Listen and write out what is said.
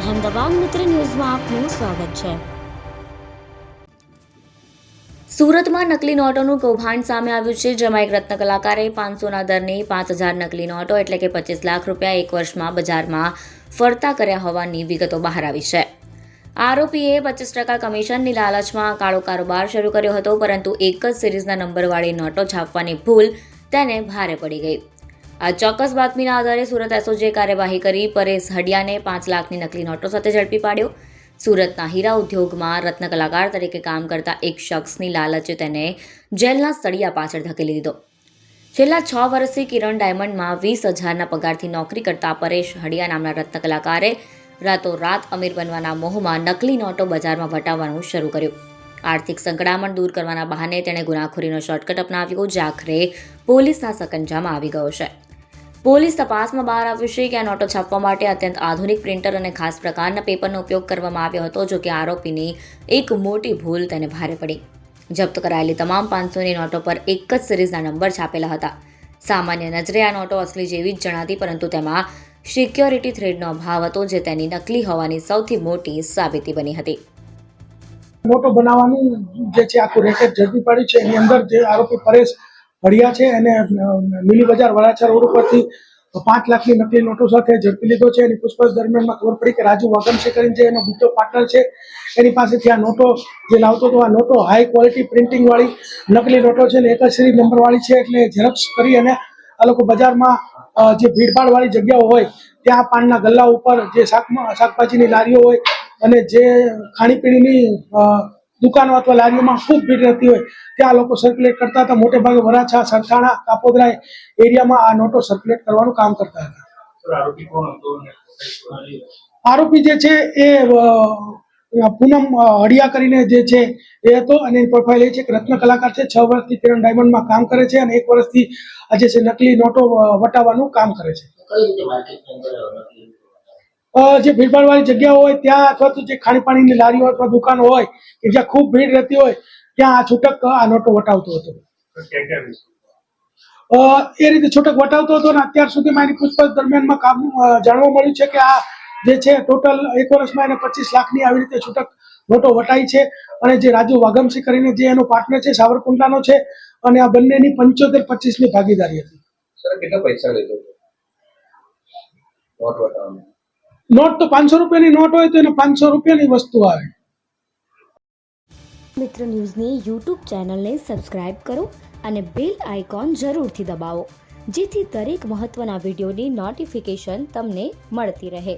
અહેમદાબાદ મિત્ર ન્યૂઝમાં આપનું સ્વાગત છે। સુરતમાં નકલી નોટોનું કૌભાંડ સામે આવ્યું છે, જેમાં એક રત્ન કલાકારે 500ના દરની 5000 નકલી નોટો એટલે કે 25 લાખ રૂપિયા એક વર્ષમાં બજારમાં ફરતા કર્યા હોવાની વિગતો બહાર આવી છે। આરોપીએ 25% કમિશનની લાલચમાં કાળો કારોબાર શરૂ કર્યો હતો, પરંતુ એક જ સિરીઝના નંબરવાળી નોટો છાપવાની ભૂલ તેને ભારે પડી ગઈ। આ ચોક્કસ બાતમીના આધારે સુરત એસઓજીએ કાર્યવાહી કરી પરેશ હડિયાને 5 લાખની નકલી નોટો સાથે ઝડપી પાડ્યો। સુરતના હીરા ઉદ્યોગમાં રત્ન કલાકાર તરીકે કામ કરતા એક શખ્સની લાલચે તેને જેલના સળિયા પાછળ ધકેલી દીધો। છેલ્લા 6 વર્ષથી કિરણ ડાયમંડમાં 20,000ના પગારથી નોકરી કરતા પરેશ હડિયા નામના રત્ન કલાકારે રાતોરાત અમીર બનવાના મોહમાં નકલી નોટો બજારમાં વટાવવાનું શરૂ કર્યું। આર્થિક સંકડામણ દૂર કરવાના બહાને તેણે ગુનાખોરીનો શોર્ટકટ અપનાવ્યો, જે આખરે પોલીસના સકંજામાં આવી ગયો છે। પોલીસ તપાસમાં બહાર આવ્યું છે કે આ નોટો છાપવા માટે અત્યંત આધુનિક પ્રિન્ટર અને ખાસ પ્રકારના પેપરનો ઉપયોગ કરવામાં આવ્યો હતો, જો કે આરોપીની એક મોટી ભૂલ તેને ભારે પડી। જપ્ત કરાયેલી તમામ 500ની નોટો પર એક જ સિરીઝના નંબર છાપેલા હતા। સામાન્ય નજરે આ નોટો અસલી જેવી જ જણાતી, પરંતુ તેમાં સિક્યોરિટી થ્રેડનો અભાવ હતો, જે તેની નકલી હોવાની સૌથી મોટી સાબિતી બની હતી। નોટો બનાવવાનું જે છે આખું રેકેટ ઝડપી પાડ્યું છે। એની અંદર જે આરોપી પરેશ હડિયા છે એને મિલી બજાર વરાછા રોડ ઉપરથી 5 લાખની નકલી નોટો સાથે ઝડપી લીધો છે। એની પૂછપરછ દરમિયાનમાં ખબર પડી કે રાજુ વાગમસી કરીને જે એનો બીજો પાર્ટનર છે, એની પાસેથી આ નોટો જે લાવતો હતો, આ નોટો હાઈ ક્વોલિટી પ્રિન્ટિંગ વાળી નકલી નોટો છે ને એક જ સિરીઝ નંબર વાળી છે, એટલે ઝેરોક્સ કરી અને આ લોકો બજારમાં જે ભીડભાડ વાળી જગ્યાઓ હોય ત્યાં પાનના ગલ્લા ઉપર, જે શાકભાજીની લારીઓ હોય અને જે ખાણીપીણીની દુકાનો અથવા લારીઓમાં ખૂબ ભીડ રહેતી હોય ત્યાં લોકો સર્ક્યુલેટ કરતા હતા। મોટે ભાગે વરાછા, સરથાણા, કાપોદરા એરિયામાં આ નોટો સર્ક્યુલેટ કરવાનું કામ કરતા હતા। આરોપી જે છે એ પૂનમ હડિયા કરીને જે છે એ હતો, અને એની પ્રોફાઇલ એ છે કે રત્ન કલાકાર છે, 6 વર્ષથી કિરણ ડાયમંડમાં કામ કરે છે અને 1 વર્ષથી આજે છે નકલી નોટો વટાવવાનું કામ કરે છે। જે ભીડભાડ વાળી જગ્યાઓ હોય ત્યાં, અથવા તો જે ખાણીપાણીની લારીઓ અથવા દુકાનો હોય કે જ્યાં ખૂબ ભીડ રહેતી હોય ત્યાં આ છૂટક આ નોટો વટાવતો હતો। એ રીતે છૂટક વટાવતો હતો અને અત્યાર સુધીમાં એની પૂછપરછ દરમિયાનમાં જાણવા મળ્યું છે કે આ જે છે ટોટલ 1 વર્ષમાં એને 25 લાખની આવી રીતે છૂટક નોટો વટાઈ છે। અને જે રાજુ વાગમસી કરીને જે એનો પાર્ટનર છે સાવરકુંડલાનો છે, અને આ બંનેની 75-25ની ભાગીદારી હતી। સર, કેટલા પૈસા લીધો નોટ વટાવવાનો? નોટ તો 500 રૂપિયાની નોટ હોય તો એને 500 રૂપિયાની વસ્તુ આવે। મિત્ર ન્યૂઝની યુટ્યુબ ચેનલને સબસ્ક્રાઇબ કરો અને બેલ આઇકોન જરૂરથી દબાવો, જેથી દરેક મહત્વના વિડીયોની નોટિફિકેશન તમને મળતી રહે।